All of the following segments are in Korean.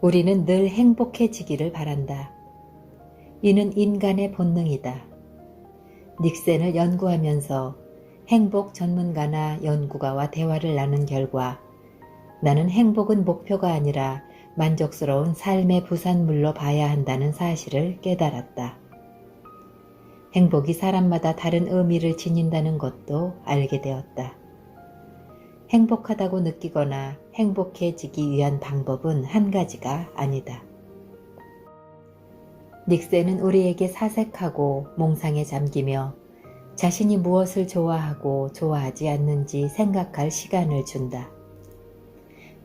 우리는 늘 행복해지기를 바란다. 이는 인간의 본능이다. 닉센을 연구하면서 행복 전문가나 연구가와 대화를 나눈 결과 나는 행복은 목표가 아니라 만족스러운 삶의 부산물로 봐야 한다는 사실을 깨달았다. 행복이 사람마다 다른 의미를 지닌다는 것도 알게 되었다. 행복하다고 느끼거나 행복해지기 위한 방법은 한 가지가 아니다. 닉센은 우리에게 사색하고 몽상에 잠기며 자신이 무엇을 좋아하고 좋아하지 않는지 생각할 시간을 준다.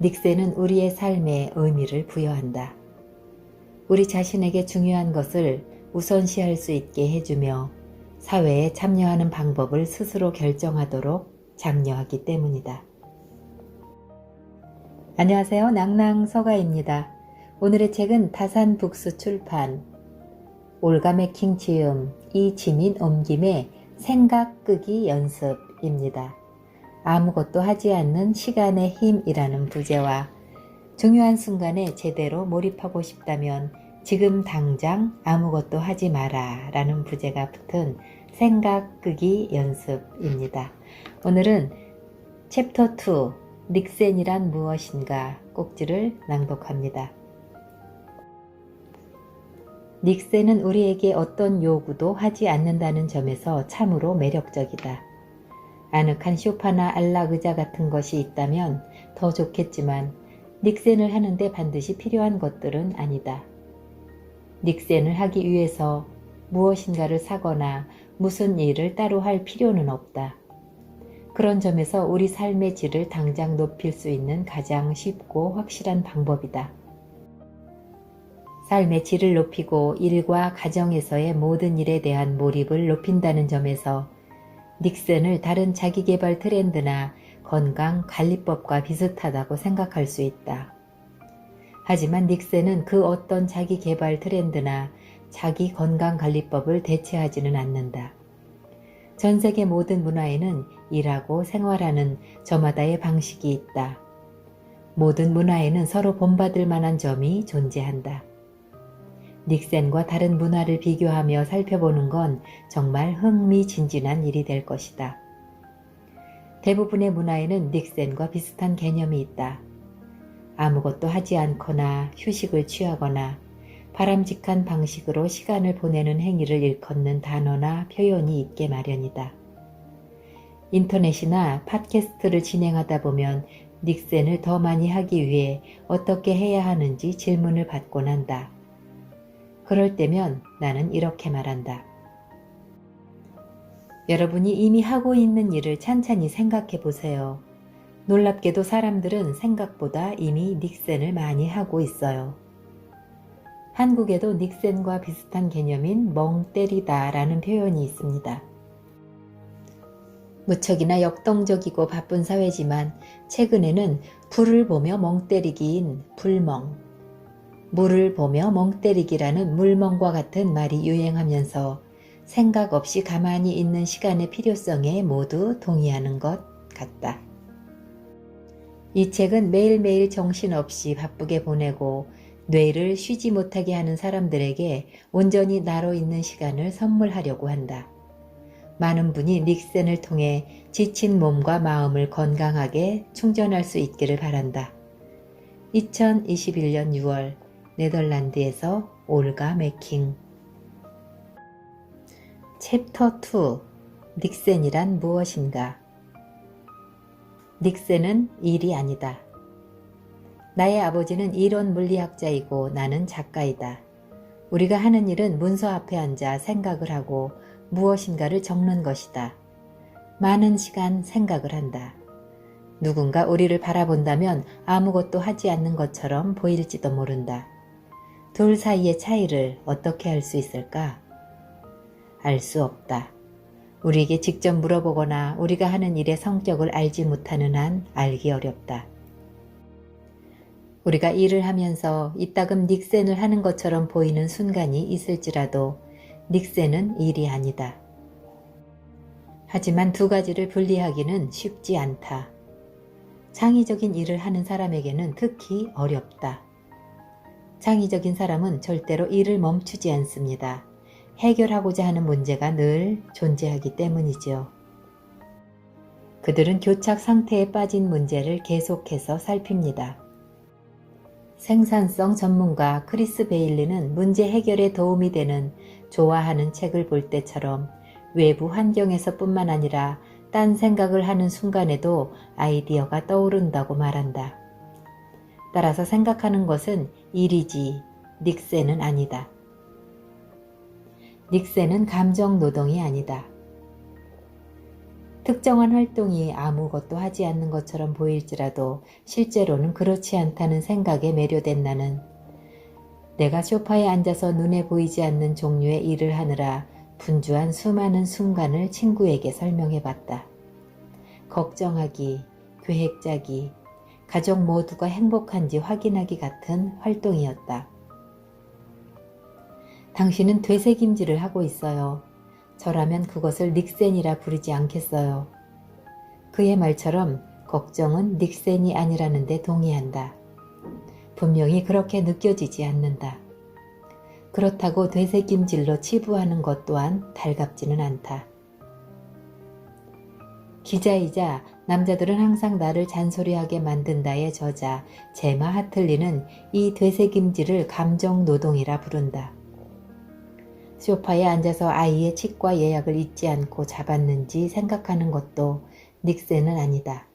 닉센은 우리의 삶에 의미를 부여한다. 우리 자신에게 중요한 것을 우선시할 수 있게 해주며 사회에 참여하는 방법을 스스로 결정하도록 장려하기 때문이다. 안녕하세요. 낭낭서가입니다. 오늘의 책은 다산북스 출판 올가 맥킹 지음 이지민 옮김의 생각 끄기 연습입니다. 아무것도 하지 않는 시간의 힘이라는 부제와 중요한 순간에 제대로 몰입하고 싶다면 지금 당장 아무것도 하지 마라 라는 부제가 붙은 생각 끄기 연습입니다. 오늘은 챕터 2 닉센이란 무엇인가 꼭지를 낭독합니다. 닉센은 우리에게 어떤 요구도 하지 않는다는 점에서 참으로 매력적이다. 아늑한 소파나 안락 의자 같은 것이 있다면 더 좋겠지만 닉센을 하는데 반드시 필요한 것들은 아니다. 닉센을 하기 위해서 무엇인가를 사거나 무슨 일을 따로 할 필요는 없다. 그런 점에서 우리 삶의 질을 당장 높일 수 있는 가장 쉽고 확실한 방법이다. 삶의 질을 높이고 일과 가정에서의 모든 일에 대한 몰입을 높인다는 점에서 닉센을 다른 자기계발 트렌드나 건강관리법과 비슷하다고 생각할 수 있다. 하지만 닉센은 그 어떤 자기계발 트렌드나 자기 건강관리법을 대체하지는 않는다. 전 세계 모든 문화에는 일하고 생활하는 저마다의 방식이 있다. 모든 문화에는 서로 본받을 만한 점이 존재한다. 닉센과 다른 문화를 비교하며 살펴보는 건 정말 흥미진진한 일이 될 것이다. 대부분의 문화에는 닉센과 비슷한 개념이 있다. 아무것도 하지 않거나 휴식을 취하거나 바람직한 방식으로 시간을 보내는 행위를 일컫는 단어나 표현이 있게 마련이다. 인터넷이나 팟캐스트를 진행하다 보면 닉센을 더 많이 하기 위해 어떻게 해야 하는지 질문을 받곤 한다. 그럴 때면 나는 이렇게 말한다. 여러분이 이미 하고 있는 일을 찬찬히 생각해 보세요. 놀랍게도 사람들은 생각보다 이미 닉센을 많이 하고 있어요. 한국에도 닉센과 비슷한 개념인 멍 때리다 라는 표현이 있습니다. 무척이나 역동적이고 바쁜 사회지만 최근에는 불을 보며 멍 때리기인 불멍, 물을 보며 멍 때리기라는 물멍과 같은 말이 유행하면서 생각 없이 가만히 있는 시간의 필요성에 모두 동의하는 것 같다. 이 책은 매일매일 정신없이 바쁘게 보내고 뇌를 쉬지 못하게 하는 사람들에게 온전히 나로 있는 시간을 선물하려고 한다. 많은 분이 닉센을 통해 지친 몸과 마음을 건강하게 충전할 수 있기를 바란다. 2021년 6월 네덜란드에서 올가 맥킹. 챕터 2 닉센이란 무엇인가? 닉센은 일이 아니다. 나의 아버지는 이론 물리학자이고 나는 작가이다. 우리가 하는 일은 문서 앞에 앉아 생각을 하고 무엇인가를 적는 것이다. 많은 시간 생각을 한다. 누군가 우리를 바라본다면 아무것도 하지 않는 것처럼 보일지도 모른다. 둘 사이의 차이를 어떻게 알 수 있을까? 알 수 없다. 우리에게 직접 물어보거나 우리가 하는 일의 성격을 알지 못하는 한 알기 어렵다. 우리가 일을 하면서 이따금 닉센을 하는 것처럼 보이는 순간이 있을지라도 닉센은 일이 아니다. 하지만 두 가지를 분리하기는 쉽지 않다. 창의적인 일을 하는 사람에게는 특히 어렵다. 창의적인 사람은 절대로 일을 멈추지 않습니다. 해결하고자 하는 문제가 늘 존재하기 때문이지요. 그들은 교착 상태에 빠진 문제를 계속해서 살핍니다. 생산성 전문가 크리스 베일리는 문제 해결에 도움이 되는 좋아하는 책을 볼 때처럼 외부 환경에서 뿐만 아니라 딴 생각을 하는 순간에도 아이디어가 떠오른다고 말한다. 따라서 생각하는 것은 일이지 닉센은 아니다. 닉센은 감정 노동이 아니다. 특정한 활동이 아무것도 하지 않는 것처럼 보일지라도 실제로는 그렇지 않다는 생각에 매료된 나는 내가 소파에 앉아서 눈에 보이지 않는 종류의 일을 하느라 분주한 수많은 순간을 친구에게 설명해봤다. 걱정하기, 계획 짜기, 가족 모두가 행복한지 확인하기 같은 활동이었다. 당신은 되새김질을 하고 있어요. 저라면 그것을 닉센이라 부르지 않겠어요. 그의 말처럼 걱정은 닉센이 아니라는 데 동의한다. 분명히 그렇게 느껴지지 않는다. 그렇다고 되새김질로 치부하는 것 또한 달갑지는 않다. 기자이자 남자들은 항상 나를 잔소리하게 만든다의 저자 제마 하틀리는 이 되새김질을 감정노동이라 부른다. 소파에 앉아서 아이의 치과 예약을 잊지 않고 잡았는지 생각하는 것도 닉센은 아니다.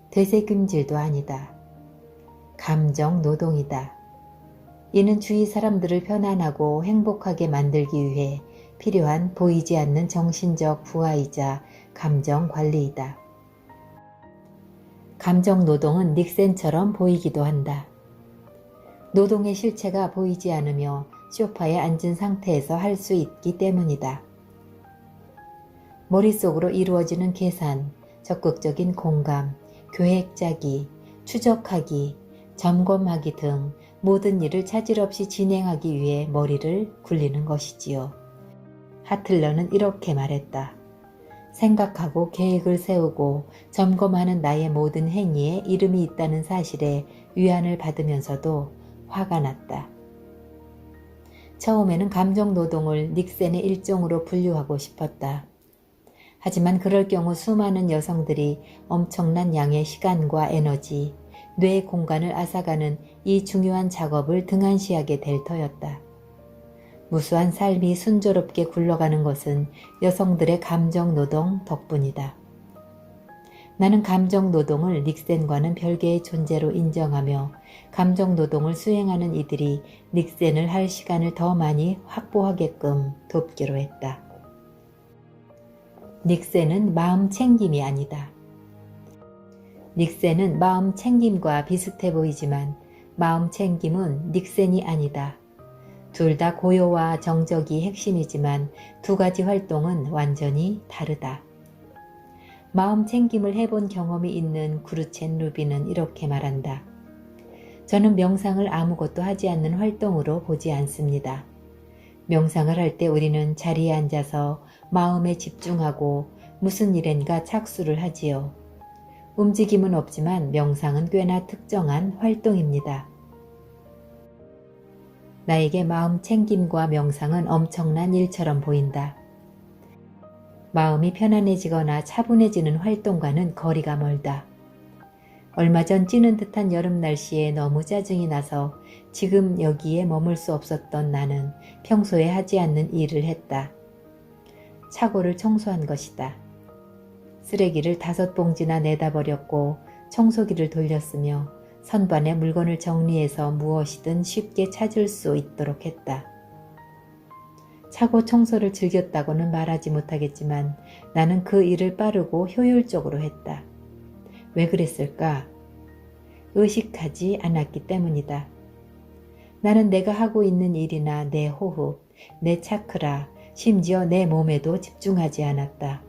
되새김질도 아니다. 감정 노동이다. 이는 주위 사람들을 편안하고 행복하게 만들기 위해 필요한 보이지 않는 정신적 부하이자 감정 관리이다. 감정 노동은 닉센처럼 보이기도 한다. 노동의 실체가 보이지 않으며 소파에 앉은 상태에서 할 수 있기 때문이다. 머릿속으로 이루어지는 계산, 적극적인 공감, 계획 짜기, 추적하기, 점검하기 등 모든 일을 차질 없이 진행하기 위해 머리를 굴리는 것이지요. 하틀러는 이렇게 말했다. 생각하고 계획을 세우고 점검하는 나의 모든 행위에 이름이 있다는 사실에 위안을 받으면서도 화가 났다. 처음에는 감정노동을 닉센의 일종으로 분류하고 싶었다. 하지만 그럴 경우 수많은 여성들이 엄청난 양의 시간과 에너지, 뇌 공간을 앗아가는 이 중요한 작업을 등한시하게 될 터였다. 무수한 삶이 순조롭게 굴러가는 것은 여성들의 감정노동 덕분이다. 나는 감정노동을 닉센과는 별개의 존재로 인정하며 감정노동을 수행하는 이들이 닉센을 할 시간을 더 많이 확보하게끔 돕기로 했다. 닉센은 마음 챙김이 아니다. 닉센은 마음 챙김과 비슷해 보이지만 마음 챙김은 닉센이 아니다. 둘 다 고요와 정적이 핵심이지만 두 가지 활동은 완전히 다르다. 마음 챙김을 해본 경험이 있는 구르첸 루비는 이렇게 말한다. 저는 명상을 아무것도 하지 않는 활동으로 보지 않습니다. 명상을 할 때 우리는 자리에 앉아서 마음에 집중하고 무슨 일엔가 착수를 하지요. 움직임은 없지만 명상은 꽤나 특정한 활동입니다. 나에게 마음 챙김과 명상은 엄청난 일처럼 보인다. 마음이 편안해지거나 차분해지는 활동과는 거리가 멀다. 얼마 전 찌는 듯한 여름 날씨에 너무 짜증이 나서 지금 여기에 머물 수 없었던 나는 평소에 하지 않는 일을 했다. 차고를 청소한 것이다. 쓰레기를 5봉지나 내다 버렸고 청소기를 돌렸으며 선반에 물건을 정리해서 무엇이든 쉽게 찾을 수 있도록 했다. 차고 청소를 즐겼다고는 말하지 못하겠지만 나는 그 일을 빠르고 효율적으로 했다. 왜 그랬을까? 의식하지 않았기 때문이다. 나는 내가 하고 있는 일이나 내 호흡, 내 차크라, 심지어 내 몸에도 집중하지 않았다.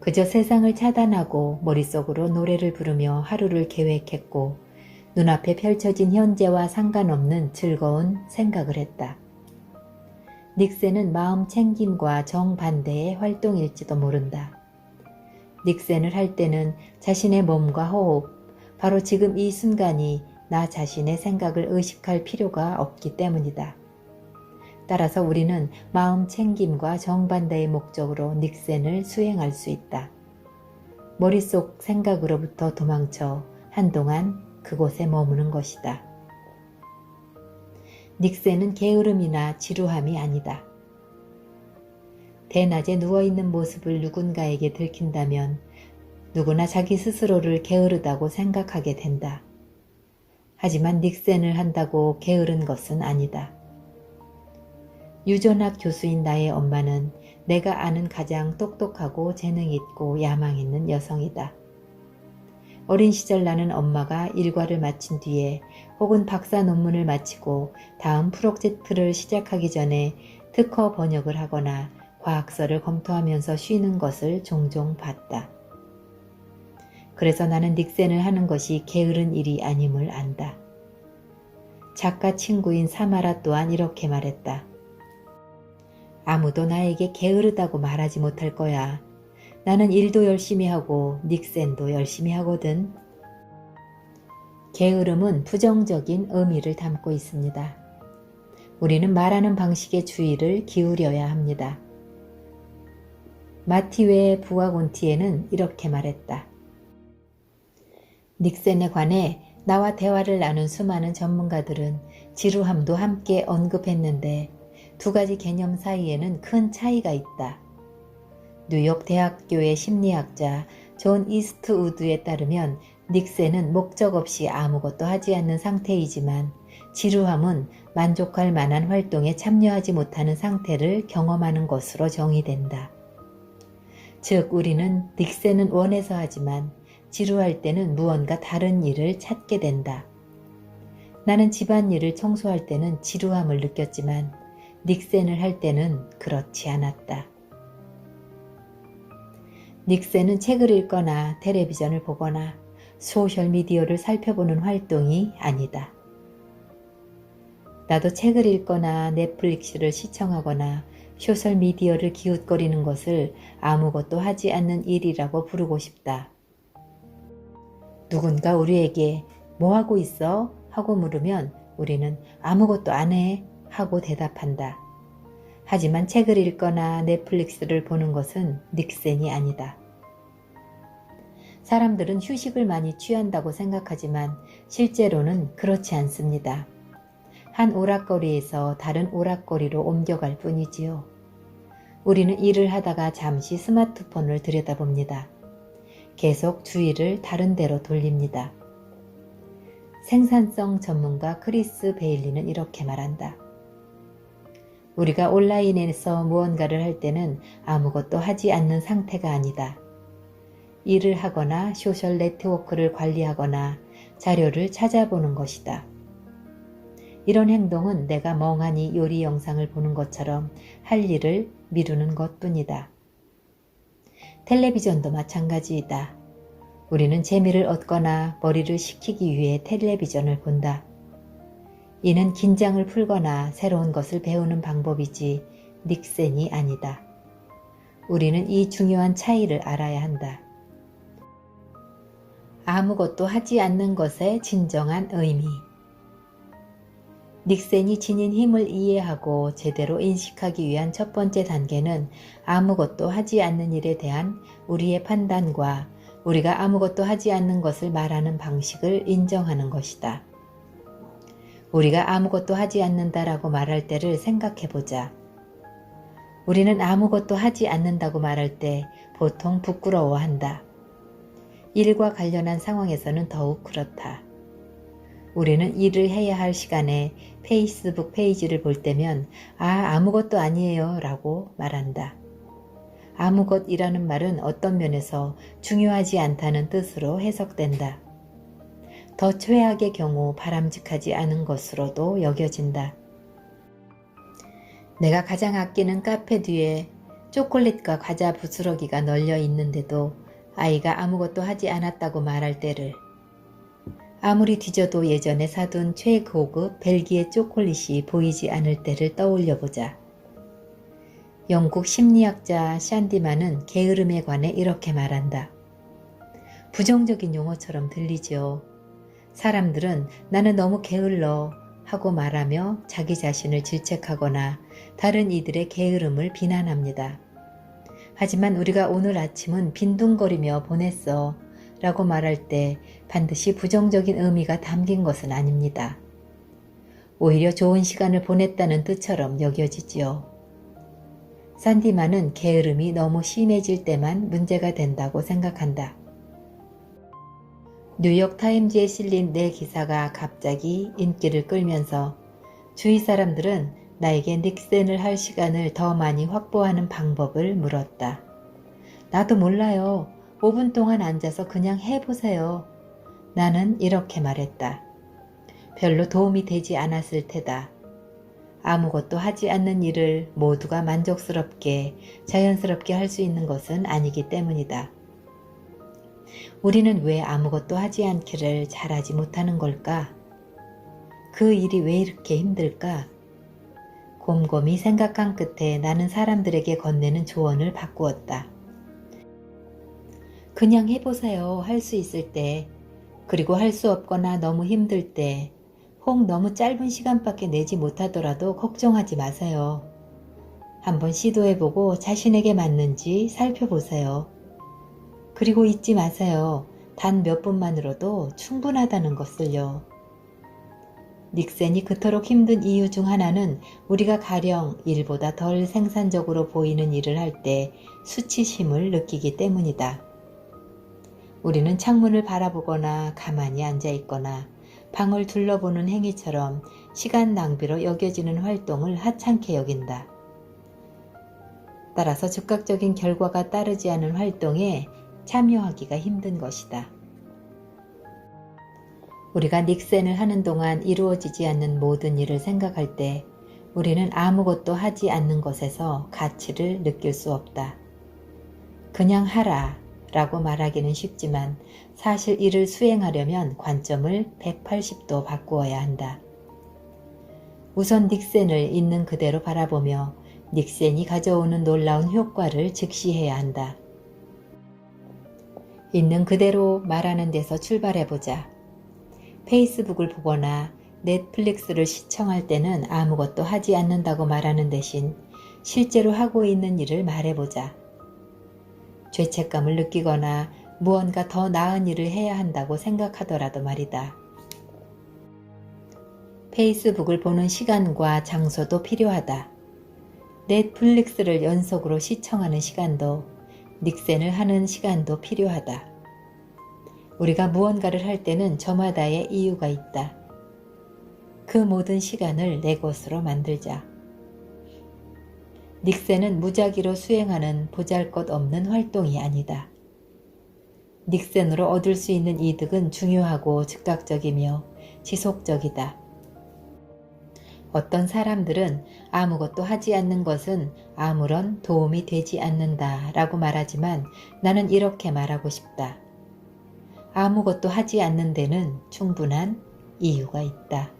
그저 세상을 차단하고 머릿속으로 노래를 부르며 하루를 계획했고 눈앞에 펼쳐진 현재와 상관없는 즐거운 생각을 했다. 닉센은 마음 챙김과 정반대의 활동일지도 모른다. 닉센을 할 때는 자신의 몸과 호흡, 바로 지금 이 순간이 나 자신의 생각을 의식할 필요가 없기 때문이다. 따라서 우리는 마음 챙김과 정반대의 목적으로 닉센을 수행할 수 있다. 머릿속 생각으로부터 도망쳐 한동안 그곳에 머무는 것이다. 닉센은 게으름이나 지루함이 아니다. 대낮에 누워있는 모습을 누군가에게 들킨다면 누구나 자기 스스로를 게으르다고 생각하게 된다. 하지만 닉센을 한다고 게으른 것은 아니다. 유전학 교수인 나의 엄마는 내가 아는 가장 똑똑하고 재능 있고 야망 있는 여성이다. 어린 시절 나는 엄마가 일과를 마친 뒤에 혹은 박사 논문을 마치고 다음 프로젝트를 시작하기 전에 특허 번역을 하거나 과학서를 검토하면서 쉬는 것을 종종 봤다. 그래서 나는 닉센을 하는 것이 게으른 일이 아님을 안다. 작가 친구인 사마라 또한 이렇게 말했다. 아무도 나에게 게으르다고 말하지 못할 거야. 나는 일도 열심히 하고 닉센도 열심히 하거든. 게으름은 부정적인 의미를 담고 있습니다. 우리는 말하는 방식에 주의를 기울여야 합니다. 마티웨 부아곤티에는 이렇게 말했다. 닉센에 관해 나와 대화를 나눈 수많은 전문가들은 지루함도 함께 언급했는데 두 가지 개념 사이에는 큰 차이가 있다. 뉴욕 대학교의 심리학자 존 이스트우드에 따르면 닉센은 목적 없이 아무것도 하지 않는 상태이지만 지루함은 만족할 만한 활동에 참여하지 못하는 상태를 경험하는 것으로 정의된다. 즉 우리는 닉센은 원해서 하지만 지루할 때는 무언가 다른 일을 찾게 된다. 나는 집안일을 청소할 때는 지루함을 느꼈지만 닉센을 할 때는 그렇지 않았다. 닉센은 책을 읽거나 텔레비전을 보거나 소셜미디어를 살펴보는 활동이 아니다. 나도 책을 읽거나 넷플릭스를 시청하거나 소셜미디어를 기웃거리는 것을 아무것도 하지 않는 일이라고 부르고 싶다. 누군가 우리에게 뭐 하고 있어? 하고 물으면 우리는 아무것도 안 해 하고 대답한다. 하지만 책을 읽거나 넷플릭스를 보는 것은 닉센이 아니다. 사람들은 휴식을 많이 취한다고 생각하지만 실제로는 그렇지 않습니다. 한 오락거리에서 다른 오락거리로 옮겨갈 뿐이지요. 우리는 일을 하다가 잠시 스마트폰을 들여다봅니다. 계속 주의를 다른 데로 돌립니다. 생산성 전문가 크리스 베일리는 이렇게 말한다. 우리가 온라인에서 무언가를 할 때는 아무것도 하지 않는 상태가 아니다. 일을 하거나 소셜 네트워크를 관리하거나 자료를 찾아보는 것이다. 이런 행동은 내가 멍하니 요리 영상을 보는 것처럼 할 일을 미루는 것뿐이다. 텔레비전도 마찬가지이다. 우리는 재미를 얻거나 머리를 식히기 위해 텔레비전을 본다. 이는 긴장을 풀거나 새로운 것을 배우는 방법이지 닉센이 아니다. 우리는 이 중요한 차이를 알아야 한다. 아무것도 하지 않는 것의 진정한 의미. 닉센이 지닌 힘을 이해하고 제대로 인식하기 위한 첫 번째 단계는 아무것도 하지 않는 일에 대한 우리의 판단과 우리가 아무것도 하지 않는 것을 말하는 방식을 인정하는 것이다. 우리가 아무것도 하지 않는다라고 말할 때를 생각해보자. 우리는 아무것도 하지 않는다고 말할 때 보통 부끄러워한다. 일과 관련한 상황에서는 더욱 그렇다. 우리는 일을 해야 할 시간에 페이스북 페이지를 볼 때면 아무것도 아니에요 라고 말한다. 아무것이라는 말은 어떤 면에서 중요하지 않다는 뜻으로 해석된다. 더 최악의 경우 바람직하지 않은 것으로도 여겨진다. 내가 가장 아끼는 카페 뒤에 초콜릿과 과자 부스러기가 널려 있는데도 아이가 아무것도 하지 않았다고 말할 때를, 아무리 뒤져도 예전에 사둔 최고급 벨기에 초콜릿이 보이지 않을 때를 떠올려보자. 영국 심리학자 샨디만은 게으름에 관해 이렇게 말한다. 부정적인 용어처럼 들리죠. 사람들은 나는 너무 게을러 하고 말하며 자기 자신을 질책하거나 다른 이들의 게으름을 비난합니다. 하지만 우리가 오늘 아침은 빈둥거리며 보냈어 라고 말할 때 반드시 부정적인 의미가 담긴 것은 아닙니다. 오히려 좋은 시간을 보냈다는 뜻처럼 여겨지지요. 산디만은 게으름이 너무 심해질 때만 문제가 된다고 생각한다. 뉴욕타임즈에 실린 내 기사가 갑자기 인기를 끌면서 주위 사람들은 나에게 닉센을 할 시간을 더 많이 확보하는 방법을 물었다. 나도 몰라요. 5분 동안 앉아서 그냥 해보세요. 나는 이렇게 말했다. 별로 도움이 되지 않았을 테다. 아무것도 하지 않는 일을 모두가 만족스럽게 자연스럽게 할 수 있는 것은 아니기 때문이다. 우리는 왜 아무것도 하지 않기를 잘하지 못하는 걸까? 그 일이 왜 이렇게 힘들까? 곰곰이 생각한 끝에 나는 사람들에게 건네는 조언을 바꾸었다. 그냥 해보세요. 할 수 있을 때, 그리고 할 수 없거나 너무 힘들 때, 혹 너무 짧은 시간밖에 내지 못하더라도 걱정하지 마세요. 한번 시도해보고 자신에게 맞는지 살펴보세요. 그리고 잊지 마세요. 단 몇 분만으로도 충분하다는 것을요. 닉센이 그토록 힘든 이유 중 하나는 우리가 가령 일보다 덜 생산적으로 보이는 일을 할 때 수치심을 느끼기 때문이다. 우리는 창문을 바라보거나 가만히 앉아 있거나 방을 둘러보는 행위처럼 시간 낭비로 여겨지는 활동을 하찮게 여긴다. 따라서 즉각적인 결과가 따르지 않은 활동에 참여하기가 힘든 것이다. 우리가 닉센을 하는 동안 이루어지지 않는 모든 일을 생각할 때 우리는 아무것도 하지 않는 것에서 가치를 느낄 수 없다. 그냥 하라 라고 말하기는 쉽지만 사실 이를 수행하려면 관점을 180도 바꾸어야 한다. 우선 닉센을 있는 그대로 바라보며 닉센이 가져오는 놀라운 효과를 직시해야 한다. 있는 그대로 말하는 데서 출발해보자. 페이스북을 보거나 넷플릭스를 시청할 때는 아무것도 하지 않는다고 말하는 대신 실제로 하고 있는 일을 말해보자. 죄책감을 느끼거나 무언가 더 나은 일을 해야 한다고 생각하더라도 말이다. 페이스북을 보는 시간과 장소도 필요하다. 넷플릭스를 연속으로 시청하는 시간도 닉센을 하는 시간도 필요하다. 우리가 무언가를 할 때는 저마다의 이유가 있다. 그 모든 시간을 내 것으로 만들자. 닉센은 무작위로 수행하는 보잘것없는 활동이 아니다. 닉센으로 얻을 수 있는 이득은 중요하고 즉각적이며 지속적이다. 어떤 사람들은 아무것도 하지 않는 것은 아무런 도움이 되지 않는다 라고 말하지만 나는 이렇게 말하고 싶다. 아무것도 하지 않는 데는 충분한 이유가 있다.